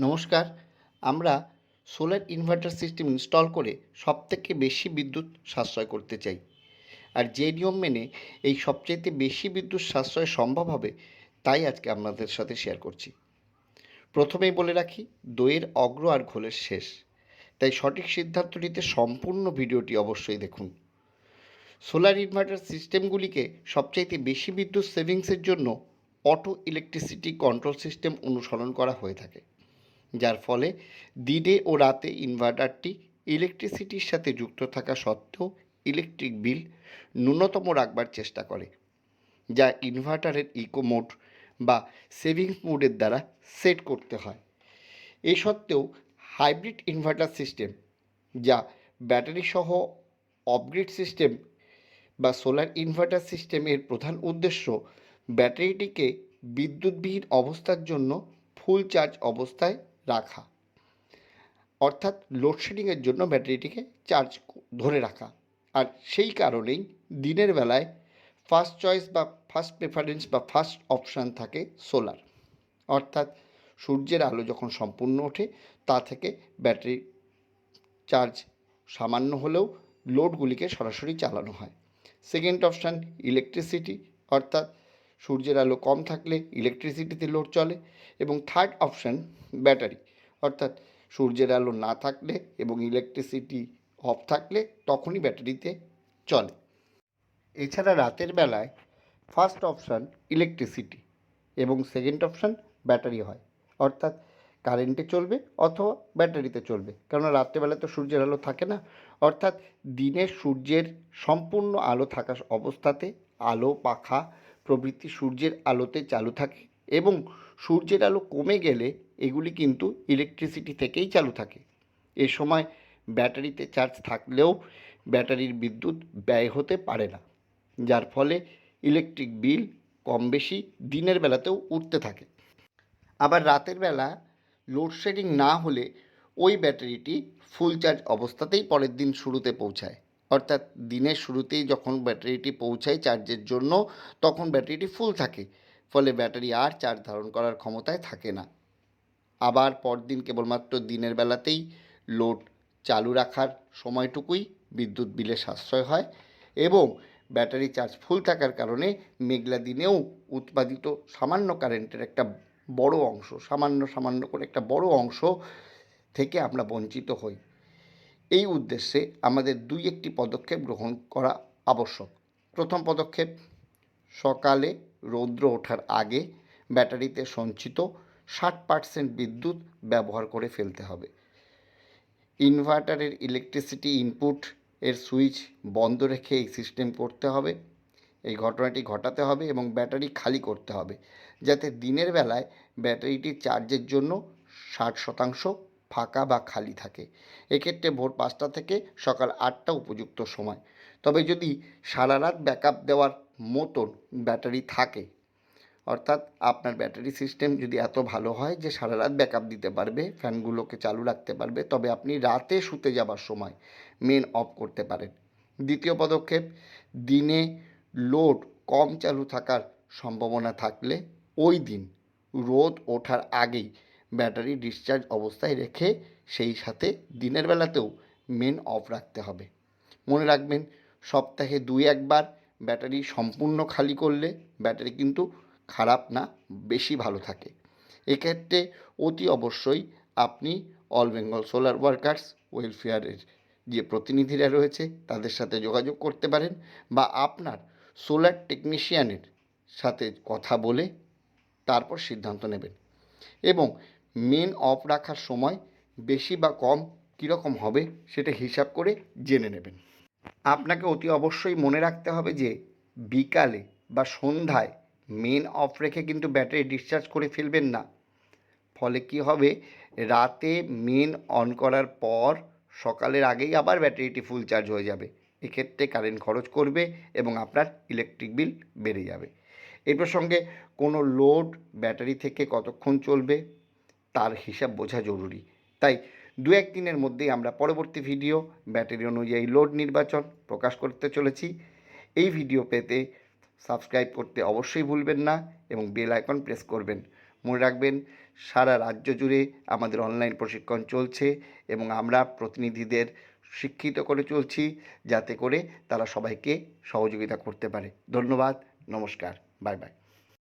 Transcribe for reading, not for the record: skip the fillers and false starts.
নমস্কার। আমরা solar inverter system install করে সবথেকে বেশি বিদ্যুৎ সাশ্রয় করতে চাই। আর যে নিয়ম মেনে এই সবচাইতে বেশি বিদ্যুৎ সাশ্রয় সম্ভব হবে, তাই আজকে আপনাদের সাথে শেয়ার করছি। প্রথমেই বলে রাখি, দইয়ের অগ্র আর ঘোলের শেষ। তাই সঠিক সিদ্ধান্ত নিতে সম্পূর্ণ ভিডিওটি অবশ্যই দেখুন। সোলার ইনভার্টার সিস্টেমগুলিকে সবচাইতে বেশি বিদ্যুৎ সেভিংসের জন্য অটো ইলেকট্রিসিটি কন্ট্রোল সিস্টেম অনুসরণ করা হয়ে থাকে, যার ফলে দিনে ও রাতে ইনভার্টারটি ইলেকট্রিসিটির সাথে যুক্ত থাকা সত্ত্বেও ইলেকট্রিক বিল ন্যূনতম রাখবার চেষ্টা করে, যা ইনভার্টারের ইকো মোড বা সেভিংস মোডের দ্বারা সেট করতে হয়। এ সত্ত্বেও হাইব্রিড ইনভার্টার সিস্টেম, যা ব্যাটারি সহ অফগ্রিড সিস্টেম বা সোলার ইনভার্টার সিস্টেমের প্রধান উদ্দেশ্য ব্যাটারিটিকে বিদ্যুৎবিহীন অবস্থার জন্য ফুল চার্জ অবস্থায় রাখা, অর্থাৎ লোডশেডিংয়ের জন্য ব্যাটারিটিকে চার্জ ধরে রাখা। আর সেই কারণেই দিনের বেলায় ফার্স্ট চয়েস বা ফার্স্ট প্রেফারেন্স বা ফার্স্ট অপশান থাকে সোলার, অর্থাৎ সূর্যের আলো যখন সম্পূর্ণ ওঠে তা থেকে ব্যাটারি চার্জ সামান্য হলেও লোডগুলিকে সরাসরি চালানো হয়। সেকেন্ড অপশান ইলেকট্রিসিটি, অর্থাৎ সূর্যের আলো কম থাকলে ইলেকট্রিসিটিতে লোড চলে। এবং থার্ড অপশান ব্যাটারি, অর্থাৎ সূর্যের আলো না থাকলে এবং ইলেকট্রিসিটি অফ থাকলে তখনই ব্যাটারিতে চলে। এছাড়া রাতের বেলায় ফার্স্ট অপশান ইলেকট্রিসিটি এবং সেকেন্ড অপশান ব্যাটারি হয়, অর্থাৎ কারেন্টে চলবে অথবা ব্যাটারিতে চলবে, কারণ রাত্রেবেলা তো সূর্যের আলো থাকে না। অর্থাৎ দিনের সূর্যের সম্পূর্ণ আলো থাকা অবস্থাতে আলো, পাখা প্রভৃতি সূর্যের আলোতে চালু থাকে, এবং সূর্যের আলো কমে গেলে এগুলি কিন্তু ইলেকট্রিসিটি থেকেই চালু থাকে। এ সময় ব্যাটারিতে চার্জ থাকলেও ব্যাটারির বিদ্যুৎ ব্যয় হতে পারে না, যার ফলে ইলেকট্রিক বিল কম বেশি দিনের বেলাতেও উঠতে থাকে। আবার রাতের বেলা লোডশেডিং না হলে ওই ব্যাটারিটি ফুল চার্জ অবস্থাতেই পরের দিন শুরুতে পৌঁছায়, অর্থাৎ দিনের শুরুতেই যখন ব্যাটারিটি পৌঁছায় চার্জের জন্য তখন ব্যাটারিটি ফুল থাকে, ফলে ব্যাটারি আর চার্জ ধারণ করার ক্ষমতায় থাকে না। আবার পরদিন কেবলমাত্র দিনের বেলাতেই লোড চালু রাখার সময়টুকুই বিদ্যুৎ বিলে সাশ্রয় হয়, এবং ব্যাটারি চার্জ ফুল থাকার কারণে মেঘলা দিনেও উৎপাদিত সামান্য কারেন্টের একটা বড় অংশ, সামান্য করে একটা বড় অংশ থেকে আমরা বঞ্চিত হই। এই উদ্দেশ্যে আমাদের একটি পদক্ষেপ গ্রহণ করা আবশ্যক। প্রথম পদক্ষেপ, সকালে রৌদ্র ওঠার আগে ব্যাটারিতে সঞ্চিত 60% বিদ্যুৎ ব্যবহার করে ফেলতে হবে। ইনভার্টারের ইলেকট্রিসিটি ইনপুট এর সুইচ বন্ধ রেখে এই সিস্টেম করতে হবে। এই ঘটনাটি ঘটাতে হবে এবং ব্যাটারি খালি করতে হবে, যাতে দিনের বেলায় ব্যাটারিটির চার্জের জন্য 60% ফাঁকা বা খালি থাকে। এক্ষেত্রে ভোর 5টা থেকে সকাল 8টা উপযুক্ত সময়। তবে যদি সারা রাত ব্যাকআপ দেওয়ার মতন ব্যাটারি থাকে, অর্থাৎ আপনার ব্যাটারি সিস্টেম যদি এত ভালো হয় যে সারা রাত ব্যাকআপ দিতে পারবে, ফ্যানগুলোকে চালু রাখতে পারবে, তবে আপনি রাতে শুতে যাবার সময় মেন অফ করতে পারেন। দ্বিতীয় পদক্ষেপ, দিনে লোড কম চালু থাকার সম্ভাবনা থাকলে ওই দিন রোদ ওঠার আগেই ব্যাটারি ডিসচার্জ অবস্থায় রেখে সেই সাথে দিনের বেলাতেও মেন অফ রাখতে হবে। মনে রাখবেন, সপ্তাহে 2-1 বার ব্যাটারি সম্পূর্ণ খালি করলে ব্যাটারি কিন্তু খারাপ না, বেশি ভালো থাকে। এক্ষেত্রে অতি অবশ্যই আপনি অল বেঙ্গল সোলার ওয়ার্কার্স ওয়েলফেয়ারের যে প্রতিনিধিরা রয়েছে তাদের সাথে যোগাযোগ করতে পারেন, বা আপনার সোলার টেকনিশিয়ানের সাথে কথা বলে তারপর সিদ্ধান্ত নেবেন। এবং মেন অফ রাখার সময় বেশি বা কম কীরকম হবে সেটা হিসাব করে জেনে নেবেন। আপনাকে অতি অবশ্যই মনে রাখতে হবে যে বিকালে বা সন্ধ্যায় মেন অফ রেখে কিন্তু ব্যাটারি ডিসচার্জ করে ফেলবেন না। ফলে কি হবে, রাতে মেন অন করার পর সকালের আগেই আবার ব্যাটারিটি ফুল চার্জ হয়ে যাবে। এক্ষেত্রে কারেন্ট খরচ করবে এবং আপনার ইলেকট্রিক বিল বেড়ে যাবে। এই প্রসঙ্গে কোনো লোড ব্যাটারি থেকে কতক্ষণ চলবে তার হিসাব বোঝা জরুরি। তাই 2-1 দিনের মধ্যেই আমরা পরবর্তী ভিডিও ব্যাটারি অনুযায়ী লোড নির্বাচন প্রকাশ করতে চলেছি। এই ভিডিও পেতে সাবস্ক্রাইব করতে অবশ্যই ভুলবেন না এবং বেল আইকন প্রেস করবেন। মনে রাখবেন, সারা রাজ্য জুড়ে আমাদের অনলাইন প্রশিক্ষণ চলছে এবং আমরা প্রতিনিধিদের শিক্ষিত করে চলছি যাতে করে তারা সবাইকে সহযোগিতা করতে পারে। ধন্যবাদ, নমস্কার, বাই বাই।